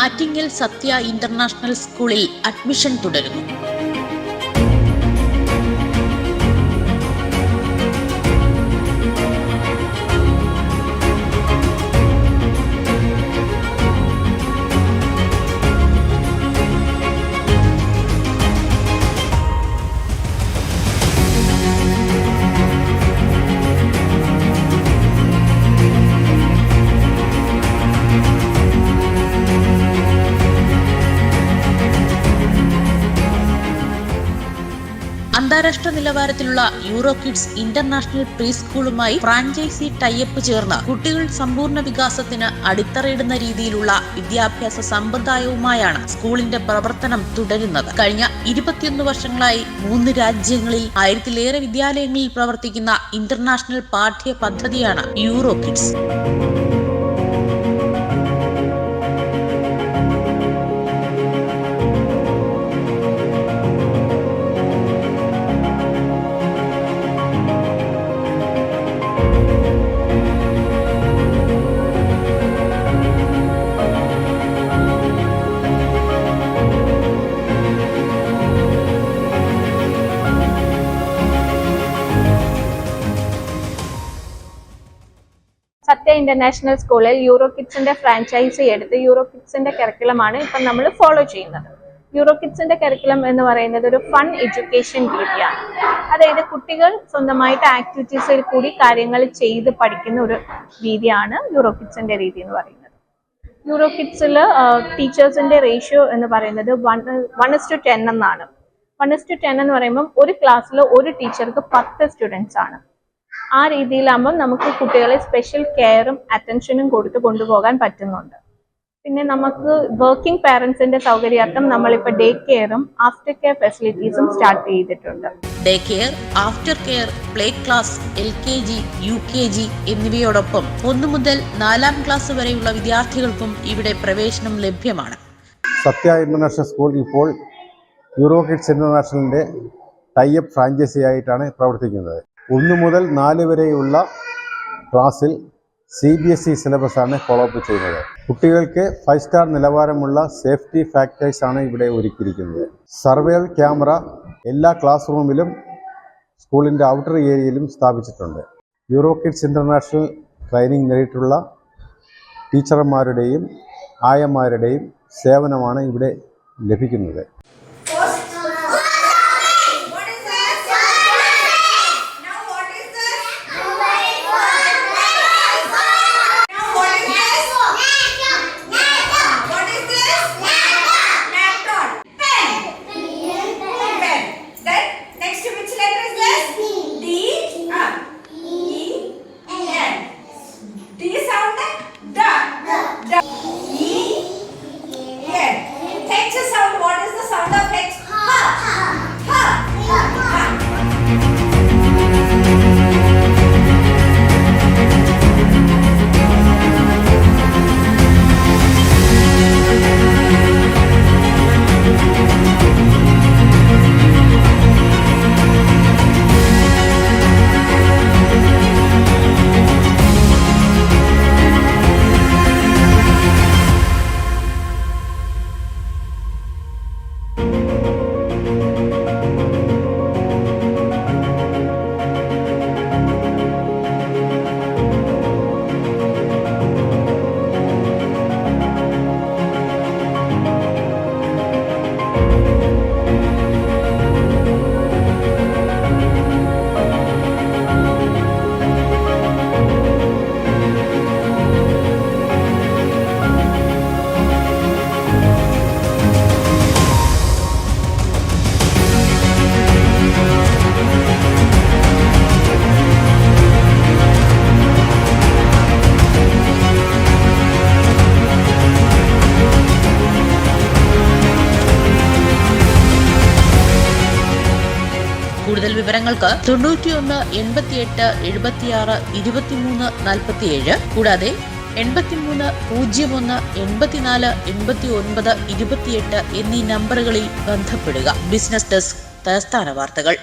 Attingal Sathya international സ്കൂളിൽ admission തുടരുന്നു. അന്താരാഷ്ട്ര നിലവാരത്തിലുള്ള യൂറോ കിഡ്സ് ഇന്റർനാഷണൽ പ്രീ സ്കൂളുമായി ഫ്രാഞ്ചൈസി ടൈപ്പ് ചേർന്ന് കുട്ടികൾ സമ്പൂർണ്ണ വികാസത്തിന് അടിത്തറയിടുന്ന രീതിയിലുള്ള വിദ്യാഭ്യാസ സമ്പ്രദായവുമായാണ് സ്കൂളിന്റെ പ്രവർത്തനം തുടരുന്നത്. കഴിഞ്ഞ 21 വർഷങ്ങളായി 3 രാജ്യങ്ങളിൽ 1000-ലേറെ വിദ്യാലയങ്ങളിൽ പ്രവർത്തിക്കുന്ന ഇന്റർനാഷണൽ പാഠ്യ പദ്ധതിയാണ് യൂറോ കിഡ്സ്. സത്യ ഇന്റർനാഷണൽ സ്കൂളിൽ യൂറോ കിഡ്സിന്റെ ഫ്രാഞ്ചൈസി എടുത്ത് യൂറോ കിഡ്സിന്റെ കരിക്കുലമാണ് ഇപ്പം നമ്മൾ ഫോളോ ചെയ്യുന്നത്. യൂറോ കിഡ്സിന്റെ കരിക്കുലം എന്ന് പറയുന്നത് ഒരു ഫൺ എഡ്യൂക്കേഷൻ രീതിയാണ്. അതായത് കുട്ടികൾ സ്വന്തമായിട്ട് ആക്ടിവിറ്റീസിൽ കൂടി കാര്യങ്ങൾ ചെയ്ത് പഠിക്കുന്ന ഒരു രീതിയാണ് യൂറോ കിഡ്സിന്റെ രീതി എന്ന് പറയുന്നത്. യൂറോ കിഡ്സിൽ ടീച്ചേഴ്സിന്റെ റേഷ്യോ എന്ന് പറയുന്നത് 1:10 എന്നാണ്. 1:10 എന്ന് പറയുമ്പം ഒരു ക്ലാസ്സിൽ ഒരു ടീച്ചർക്ക് 10 സ്റ്റുഡൻസ് ആണ്. ആ രീതിയിലാകുമ്പോൾ നമുക്ക് കുട്ടികളെ സ്പെഷ്യൽ കെയറും അറ്റൻഷനും കൊടുത്ത് കൊണ്ടുപോകാൻ പറ്റുന്നുണ്ട്. പിന്നെ നമുക്ക് വർക്കിംഗ് പാരന്റ്സിന്റെ സൗകര്യാർത്ഥം നമ്മളിപ്പോൾ ഡേ കെയറും ആഫ്റ്റർ കെയർ ഫെസിലിറ്റീസും സ്റ്റാർട്ട് ചെയ്തിട്ടുണ്ട്. Day care, after care, play class, LKG, UKG എന്നിവയോടൊപ്പം 1 മുതൽ 4-ാം ക്ലാസ് വരെയുള്ള വിദ്യാർത്ഥികൾക്കും ഇവിടെ പ്രവേശനം ലഭ്യമാണ്. സത്യ ഇന്റർനാഷണൽ സ്കൂൾ ഇപ്പോൾ യൂറോ കിഡ്സ് ഇന്റർനാഷണലിന്റെ ടൈപ്പ് ഫ്രാഞ്ചൈസി ആയിട്ടാണ് പ്രവർത്തിക്കുന്നത്. 1 മുതൽ 4 വരെയുള്ള ക്ലാസ്സിൽ CBSE സിലബസാണ് ഫോളോ അപ്പ് ചെയ്യുന്നത്. കുട്ടികൾക്ക് 5 സ്റ്റാർ നിലവാരമുള്ള സേഫ്റ്റി ഫാക്ടേഴ്സ് ആണ് ഇവിടെ ഒരുക്കിയിരിക്കുന്നത്. സർവെയർ ക്യാമറ എല്ലാ ക്ലാസ് റൂമിലും സ്കൂളിൻ്റെ ഔട്ടർ ഏരിയയിലും സ്ഥാപിച്ചിട്ടുണ്ട്. യൂറോ കിഡ്സ് ഇന്റർനാഷണൽ ട്രെയിനിങ് നേടിയിട്ടുള്ള ടീച്ചർമാരുടെയും ആയമാരുടെയും സേവനമാണ് ഇവിടെ ലഭിക്കുന്നത്. കൂടുതൽ വിവരങ്ങൾക്ക് 91 88 76 23 47 കൂടാതെ 83 01 84 89 28 എന്നീ നമ്പറുകളിൽ ബന്ധപ്പെടുക. ബിസിനസ് ഡെസ്ക് തലസ്ഥാന വാർത്തകൾ.